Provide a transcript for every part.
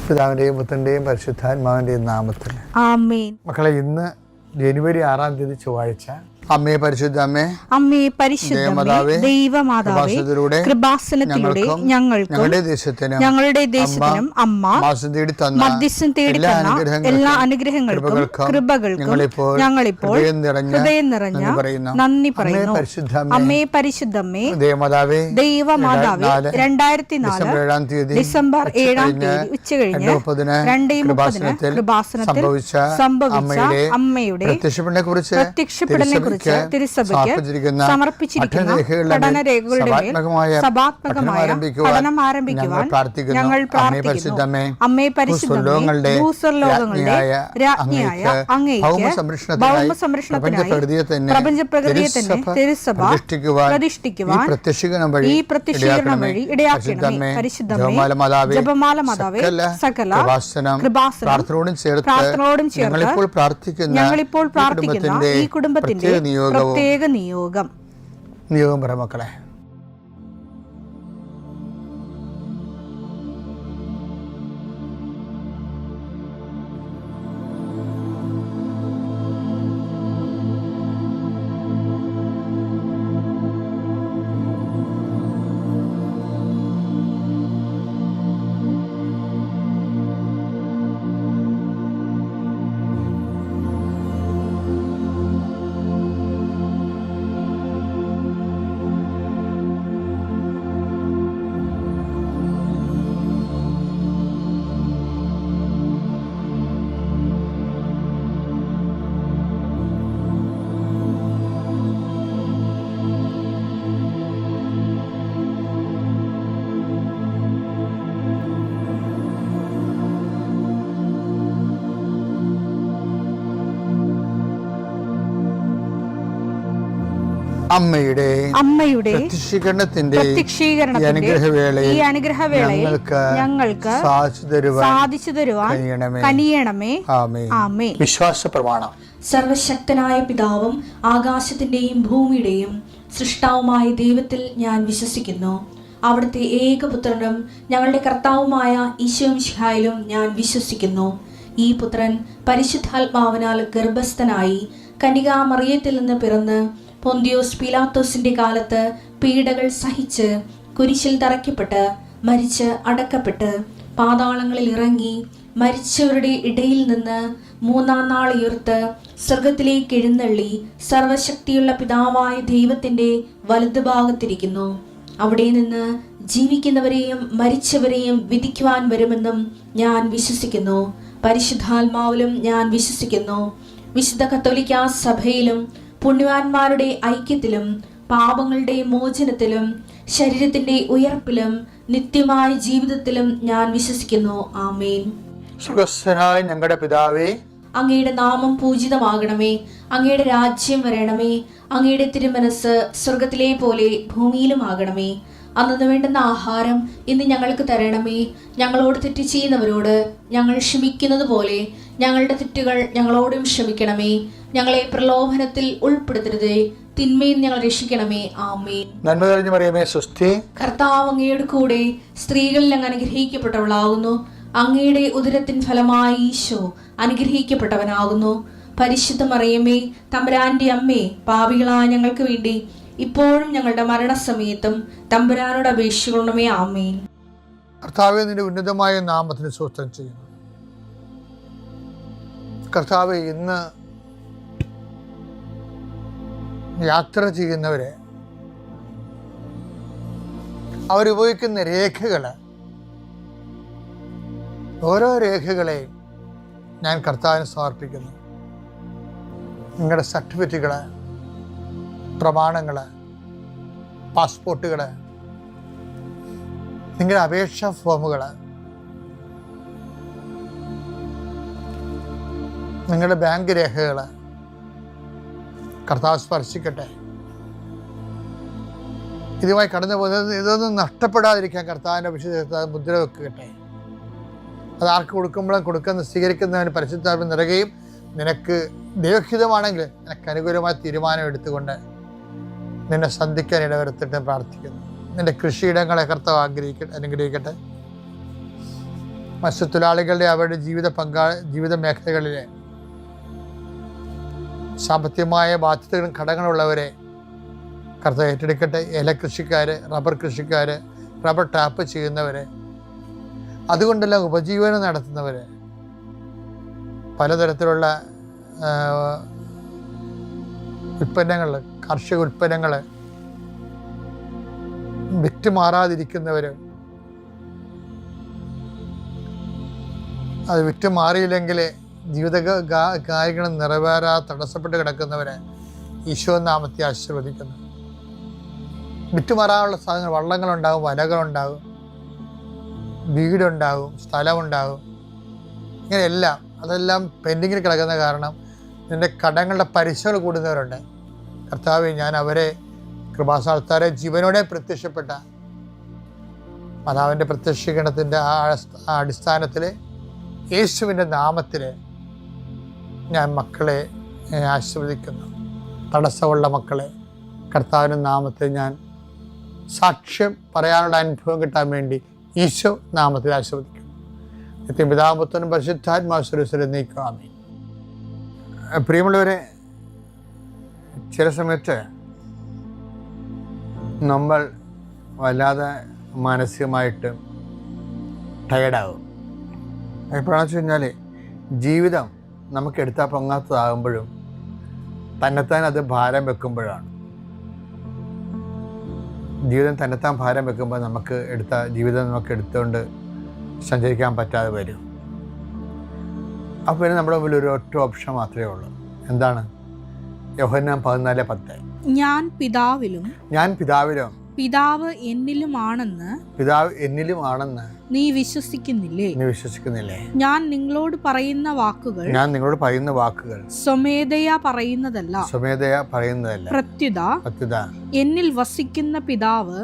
പിതാവിൻ്റെയും പുത്രൻ്റെയും പരിശുദ്ധാത്മാവിൻ്റെയും നാമത്തിൽ ആമേൻ. മക്കളെ, ഇന്ന് ജനുവരി 6-ാം തീയതി ചൊവ്വാഴ്ച. അമ്മേ പരിശുദ്ധ അമ്മേ, അമ്മേ പരിശുദ്ധമേ, ദൈവമാതാവേ, കൃപാസനത്തിലൂടെ ഞങ്ങൾക്കും ഞങ്ങളുടെ ദേശത്തിനും അമ്മ മധ്യസ്ഥം തേടി തന്ന എല്ലാ അനുഗ്രഹങ്ങൾക്കും കൃപകൾക്കും ഞങ്ങളിപ്പോൾ ഹൃദയം നിറഞ്ഞ നന്ദി പറയുന്നു. അമ്മേ പരിശുദ്ധമ്മേ, ദൈവമാതാവേ, 2004 ഡിസംബർ 7-ാം തീയതി ഉച്ചകഴിഞ്ഞ് 2:30 കൃപാസനത്തിൽ സംഭവിച്ച അമ്മയുടെ പ്രത്യക്ഷപ്പെടലിനെ തിരുസഭയ്ക്ക് സമർപ്പിച്ചിരിക്കുന്ന പഠനരേഖകളുടെ മേൽ സഭാത്മകമായ പഠനം ആരംഭിക്കുവാൻ ഞങ്ങൾ പ്രാർത്ഥിക്കുന്നു. അമ്മേ പരിശുദ്ധമേ, ഭൂസ്വർലോകങ്ങളുടെ രാജ്ഞിയായ അങ്ങേയ്ക്ക് ഭൗമസംരക്ഷണത്തിനായി പ്രപഞ്ചപ്രകൃതിയെ തന്നെ തിരുസഭ പ്രതിഷ്ഠിക്കുവാൻ ഈ പ്രത്യക്ഷീകരണം വഴി ഇടയാക്കണമേ. പരിശുദ്ധമേ, ജപമാല മാതാവേ, സകല കൃപാസനം പ്രാർത്ഥനയോടും ചേർത്ത് ഞങ്ങളിപ്പോൾ പ്രാർത്ഥിക്കുന്ന ഈ കുടുംബത്തിന്റെ പ്രത്യേക നിയോഗം പറ മക്കളെ. അമ്മയുടെ പ്രത്യക്ഷീകരണത്തിന്റെ ഈ അനുഗ്രഹവേളയിൽ ഞങ്ങൾക്ക് സാധിച്ചു തരുവാൻ കനിയണമേ. ആമേൻ. വിശ്വാസ പ്രമാണം. സർവശക്തനായ പിതാവും ആകാശത്തിന്റെയും ഭൂമിയുടെയും സൃഷ്ടാവുമായ ദൈവത്തിൽ ഞാൻ വിശ്വസിക്കുന്നു. അവിടുത്തെ ഏകപുത്രനും ഞങ്ങളുടെ കർത്താവുമായ ഈശോമിശിഹായിലും ഞാൻ വിശ്വസിക്കുന്നു. ഈ പുത്രൻ പരിശുദ്ധാത്മാവിനാൽ ഗർഭസ്ഥനായി കന്യകാമറിയത്തിൽ നിന്ന് പിറന്ന് പൊന്തിയോസ് പീലാത്തോസിന്റെ കാലത്ത് പീഡകൾ സഹിച്ച് കുരിശിൽ തറയ്ക്കപ്പെട്ട് മരിച്ച് അടക്കപ്പെട്ട് പാതാളങ്ങളിൽ ഇറങ്ങി മരിച്ചവരുടെ ഇടയിൽ നിന്ന് 3-ാം നാൾ ഉയർത്ത് സ്വർഗത്തിലേക്ക് എഴുന്നള്ളി സർവശക്തിയുള്ള പിതാവായ ദൈവത്തിന്റെ വലതുഭാഗത്തിരിക്കുന്നു. അവിടെ നിന്ന് ജീവിക്കുന്നവരെയും മരിച്ചവരെയും വിധിക്കുവാൻ വരുമെന്നും ഞാൻ വിശ്വസിക്കുന്നു. പരിശുദ്ധാത്മാവിലും ഞാൻ വിശ്വസിക്കുന്നു. വിശുദ്ധ കത്തോലിക്കാ സഭയിലും പുണ്യവാന്മാരുടെ ഐക്യത്തിലും പാപങ്ങളുടെ മോചനത്തിലും ശരീരത്തിന്റെ ഉയർപ്പിലും നിത്യമായ ജീവിതത്തിലും ഞാൻ വിശ്വസിക്കുന്നു. ആമേൻ. സ്വർഗ്ഗസ്ഥനായ ഞങ്ങളുടെ പിതാവേ, അങ്ങയുടെ നാമം പൂജിതമാകണമേ. അങ്ങയുടെ രാജ്യം വരണമേ. അങ്ങയുടെ തിരുമനസ് സ്വർഗത്തിലെ പോലെ ഭൂമിയിലും ആകണമേ. അന്നു വേണ്ടുന്ന ആഹാരം ഇന്ന് ഞങ്ങൾക്ക് തരണമേ. ഞങ്ങളോട് തെറ്റ് ചെയ്യുന്നവരോട് ഞങ്ങൾ ക്ഷമിക്കുന്നത് പോലെ ഞങ്ങളുടെ തെറ്റുകൾ ഞങ്ങളോടും ക്ഷമിക്കണമേ. ഞങ്ങളെ പ്രലോഭനത്തിൽ ഉൾപ്പെടുത്തരുതേ, തിന്മയിൽ ഞങ്ങൾ രക്ഷിക്കണമേ. ആമേൻ. നന്മ നിറഞ്ഞ മറിയമേ, സ്വസ്തി. കർത്താവ് അങ്ങയുടെ കൂടെ സ്ത്രീകളിൽ അങ്ങ് അനുഗ്രഹിക്കപ്പെട്ടവളാകുന്നു. അങ്ങയുടെ ഉദരത്തിൻ ഫലമായി ഈശോ അനുഗ്രഹിക്കപ്പെട്ടവനാകുന്നു. പരിശുദ്ധ മറിയമേ, തമ്പുരാന്റെ അമ്മേ, പാപികളായ ഞങ്ങൾക്ക് വേണ്ടി ഇപ്പോഴും ഞങ്ങളുടെ മരണസമയത്തും തമ്പുരാനോട് അപേക്ഷിക്കണമേ. ആമേൻ. കർത്താവേ, നിന്റെ ഉന്നതമായ നാമത്തിന് സ്തോത്രം ചെയ്യുന്നു. കർത്താവേ, ഇന്ന് യാത്ര ചെയ്യുന്നവരെ അവരുപയോഗിക്കുന്ന രേഖകൾ, ഓരോ രേഖകളെയും ഞാൻ കർത്താവിന് സമർപ്പിക്കുന്നു. നിങ്ങളുടെ സർട്ടിഫിക്കറ്റുകൾ, പ്രമാണങ്ങൾ, പാസ്പോർട്ടുകൾ, നിങ്ങളുടെ അപേക്ഷാ ഫോമുകൾ, നിങ്ങളുടെ ബാങ്ക് രേഖകൾ കർത്താവ് സ്പർശിക്കട്ടെ. ഇതുമായി കടന്നു പോകുന്നത് ഇതൊന്നും നഷ്ടപ്പെടാതിരിക്കാൻ കർത്താവിൻ്റെ വിശുദ്ധ മുദ്ര വെക്കട്ടെ. അത് ആർക്ക് കൊടുക്കുന്ന സ്വീകരിക്കുന്നവന് പരിശുദ്ധാത്മ നിറയുകയും നിനക്ക് ദൈവഹിതമാണെങ്കിൽ നിനക്ക് അനുകൂലമായ തീരുമാനം എടുത്തുകൊണ്ട് നിന്നെ സന്ധിക്കാൻ ഇടവരുത്തിട്ട് പ്രാർത്ഥിക്കുന്നു. നിന്റെ കൃഷിയിടങ്ങളെ കർത്താവ് അനുഗ്രഹിക്കട്ടെ. മത്സ്യത്തൊഴിലാളികളുടെ അവരുടെ ജീവിത മേഖലകളിലെ സാമ്പത്തികമായ ബാധ്യതകളും കടങ്ങളുള്ളവരെ കർത്താവ് ഏറ്റെടുക്കട്ടെ. ഏലകൃഷിക്കാർ, റബ്ബർ കൃഷിക്കാർ, റബ്ബർ ടാപ്പ് ചെയ്യുന്നവർ, അതുകൊണ്ടെല്ലാം ഉപജീവനം നടത്തുന്നവർ, പലതരത്തിലുള്ള ഉൽപ്പന്നങ്ങൾ, കാർഷിക ഉൽപ്പന്നങ്ങൾ വിറ്റുമാറാതിരിക്കുന്നവർ, അത് വിറ്റുമാറിയില്ലെങ്കിൽ ജീവിത കാര്യങ്ങൾ തടസ്സപ്പെട്ട് കിടക്കുന്നവരെ ഈശോ നാമത്തെ ആശീർവദിക്കുന്നു. വിറ്റുമാറാനുള്ള സാധനങ്ങൾ, വള്ളങ്ങളുണ്ടാകും, വലകളുണ്ടാകും, വീടുണ്ടാകും, സ്ഥലമുണ്ടാകും, ഇങ്ങനെയെല്ലാം അതെല്ലാം പെൻഡിങ്ങിൽ കിടക്കുന്ന കാരണം നിൻ്റെ കടങ്ങളുടെ പലിശകൾ കൂടുന്നവരുണ്ട്. കർത്താവേ, ഞാൻ അവരെ കൃപാസ്ഥാനത്താരെ ജീവനോടെ പ്രത്യക്ഷപ്പെട്ട മാതാവിൻ്റെ പ്രത്യക്ഷീകരണത്തിൻ്റെ ആ അടിസ്ഥാനത്തിൽ യേശുവിൻ്റെ നാമത്തിൽ ഞാൻ മക്കളെ ആശീർവദിക്കുന്നു. തടസ്സമുള്ള മക്കളെ കർത്താവിൻ്റെ നാമത്തിൽ ഞാൻ സാക്ഷ്യം പറയാനുള്ള അനുഭവം കിട്ടാൻ വേണ്ടി ഈശോ നാമത്തിൽ ആശീർവദിക്കുന്നു. പിതാപുത്രനും പരിശുദ്ധാത്മാശ്വരസ്വരം നീക്കുക. ആമേൻ. പ്രിയമുള്ളവരെ, ചില സമയത്ത് നമ്മൾ വല്ലാതെ മാനസികമായിട്ട് ടയർഡാകും. എപ്പോഴാണെന്ന് വെച്ച് കഴിഞ്ഞാൽ ജീവിതം നമുക്ക് എടുത്താൽ പൊങ്ങാത്തതാകുമ്പോഴും തന്നെത്താൻ അത് ഭാരം വെക്കുമ്പോഴാണ്. ജീവിതം തന്നെത്താൻ ഭാരം വെക്കുമ്പോൾ ജീവിതം നമുക്ക് എടുത്തുകൊണ്ട് സഞ്ചരിക്കാൻ പറ്റാതെ വരും. അപ്പോൾ പിന്നെ നമ്മുടെ മുമ്പിൽ ഒരു ഒറ്റ ഓപ്ഷൻ മാത്രമേ ഉള്ളൂ. എന്താണ്? യോഹന്നാൻ 14:10. ഞാൻ പിതാവിലും പിതാവ് എന്നിലുമാണെന്ന് നീ വിശ്വസിക്കുന്നില്ലേ? ഞാൻ നിങ്ങളോട് പറയുന്ന വാക്കുകൾ സ്വമേധയാ പറയുന്നതല്ല, പ്രത്യുത എന്നിൽ വസിക്കുന്ന പിതാവ്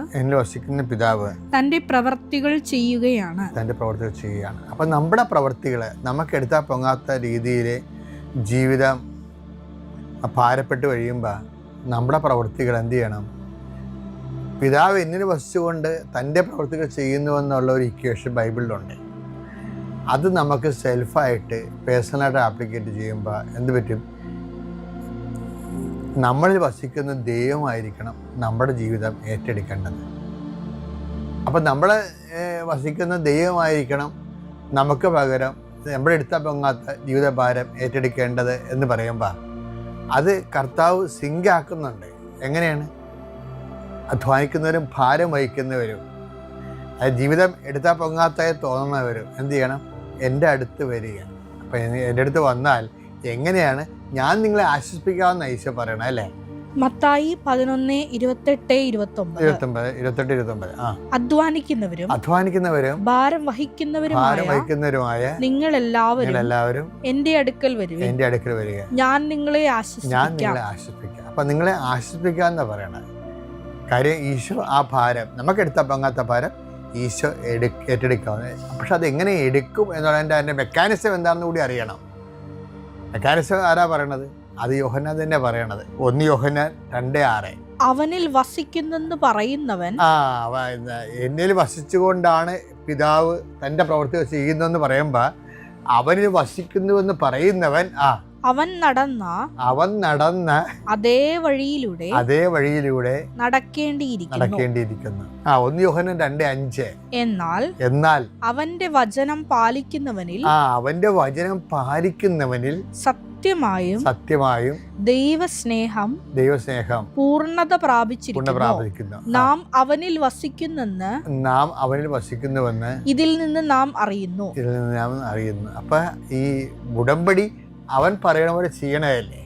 തന്റെ പ്രവർത്തികൾ ചെയ്യുകയാണ്. അപ്പം നമ്മുടെ പ്രവർത്തികൾ നമുക്ക് എടുത്താൽ പൊങ്ങാത്ത രീതിയിൽ ജീവിതം ഭാരപ്പെട്ട് കഴിയുമ്പോൾ നമ്മുടെ പ്രവൃത്തികൾ എന്ത് ചെയ്യണം? പിതാവ് എന്നിൽ വസിച്ചുകൊണ്ട് തൻ്റെ പ്രവൃത്തികൾ ചെയ്യുന്നുവെന്നുള്ള ഒരു ഇക്വേഷൻ ബൈബിളിലുണ്ട്. അത് നമുക്ക് സെൽഫായിട്ട് പേഴ്സണലായിട്ട് ആപ്ലിക്കേറ്റ് ചെയ്യുമ്പോൾ എന്ത് പറ്റും? നമ്മളിൽ വസിക്കുന്ന ദൈവമായിരിക്കണം നമ്മുടെ ജീവിതം ഏറ്റെടുക്കേണ്ടത്. അപ്പം നമ്മൾ വസിക്കുന്ന ദൈവമായിരിക്കണം നമുക്ക് പകരം നമ്മുടെ എടുത്താൽ പൊങ്ങാത്ത ജീവിതഭാരം ഏറ്റെടുക്കേണ്ടത് എന്ന് പറയുമ്പോൾ അത് കർത്താവ് സിങ്കാക്കുന്നുണ്ട്. എങ്ങനെയാണ്? അധ്വാനിക്കുന്നവരും ഭാരം വഹിക്കുന്നവരും ജീവിതം എടുത്താൽ പൊങ്ങാത്തായി തോന്നുന്നവരും എന്ത് ചെയ്യണം? എൻ്റെ അടുത്ത് വരിക. അപ്പം എൻ്റെ അടുത്ത് വന്നാൽ എങ്ങനെയാണ് ഞാൻ നിങ്ങളെ ആശ്വസിപ്പിക്കാമെന്ന് ഈശോ പറയണം, അല്ലേ? മത്തായി 11:28-29. അധ്വാനിക്കുന്നവരും ഭാരം വഹിക്കുന്നവരുമായ നിങ്ങളെല്ലാവരും എൻ്റെ അടുക്കൽ വരിക, ഞാൻ നിങ്ങളെ ആശ്വസിപ്പിക്കാം. അപ്പം നിങ്ങളെ ആശ്വസിപ്പിക്കാമെന്നാണ് പറയണത്. കാര്യം ഈശോ ആ ഭാരം, നമുക്കെടുത്താൽ പൊങ്ങാത്ത ഭാരം ഈശോ ഏറ്റെടുക്കാവുന്നത്. പക്ഷെ അതെങ്ങനെ എടുക്കും എന്നുള്ളതിൻ്റെ അതിൻ്റെ മെക്കാനിസം എന്താണെന്ന് കൂടി അറിയണം. മെക്കാനിസം ആരാ പറയണത്? അത് യോഹന്നാൻ തന്നെ പറയണത്. 1 യോഹന്നാൻ 2:6. അവനിൽ വസിക്കുന്നെന്ന് പറയുന്നവൻ, എന്നിൽ വസിച്ചുകൊണ്ടാണ് പിതാവ് തൻ്റെ പ്രവൃത്തികൾ ചെയ്യുന്നതെന്ന് പറയുമ്പോൾ അവനിൽ വസിക്കുന്നുവെന്ന് പറയുന്നവൻ അവൻ നടന്ന അതേ വഴിയിലൂടെ നടക്കേണ്ടിയിരിക്കുന്നു. 1 യോഹന്നാൻ 2:5. എന്നാൽ അവന്റെ വചനം പാലിക്കുന്നവനിൽ സത്യമായും ദൈവസ്നേഹം പൂർണ്ണത പ്രാപിച്ചിരിക്കുന്നു. നാം അവനിൽ വസിക്കുന്നുവെന്ന് ഇതിൽ നിന്ന് നാം അറിയുന്നു. അപ്പൊ ഈ ഉടമ്പടി അവൻ പറയണ പോലെ ചെയ്യണതല്ലേ?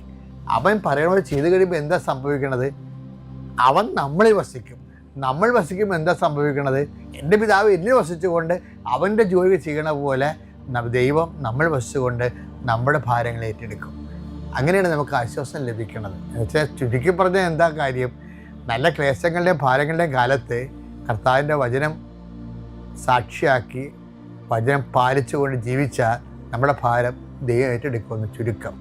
അവൻ പറയണ പോലെ ചെയ്ത് കഴിയുമ്പോൾ എന്താ സംഭവിക്കണത്? അവൻ നമ്മളിൽ വസിക്കും. നമ്മൾ വസിക്കുമ്പോൾ എന്താ സംഭവിക്കണത്? എൻ്റെ പിതാവ് എന്നിൽ വസിച്ചുകൊണ്ട് അവൻ്റെ ജോലി ചെയ്യണ പോലെ ദൈവം നമ്മൾ വസിച്ചുകൊണ്ട് നമ്മുടെ ഭാരങ്ങൾ ഏറ്റെടുക്കും. അങ്ങനെയാണ് നമുക്ക് ആശ്വാസം ലഭിക്കുന്നത്. എന്നുവെച്ചാൽ ചുരുക്കി പറഞ്ഞാൽ എന്താ കാര്യം? നല്ല ക്ലേശങ്ങളുടെയും ഭാരങ്ങളുടെയും കാലത്ത് കർത്താവിൻ്റെ വചനം സാക്ഷിയാക്കി വചനം പാലിച്ചുകൊണ്ട് ജീവിച്ചാൽ നമ്മുടെ ഭാരം ദൈവം ഏറ്റെടുക്കുമെന്ന് ചുരുക്കം.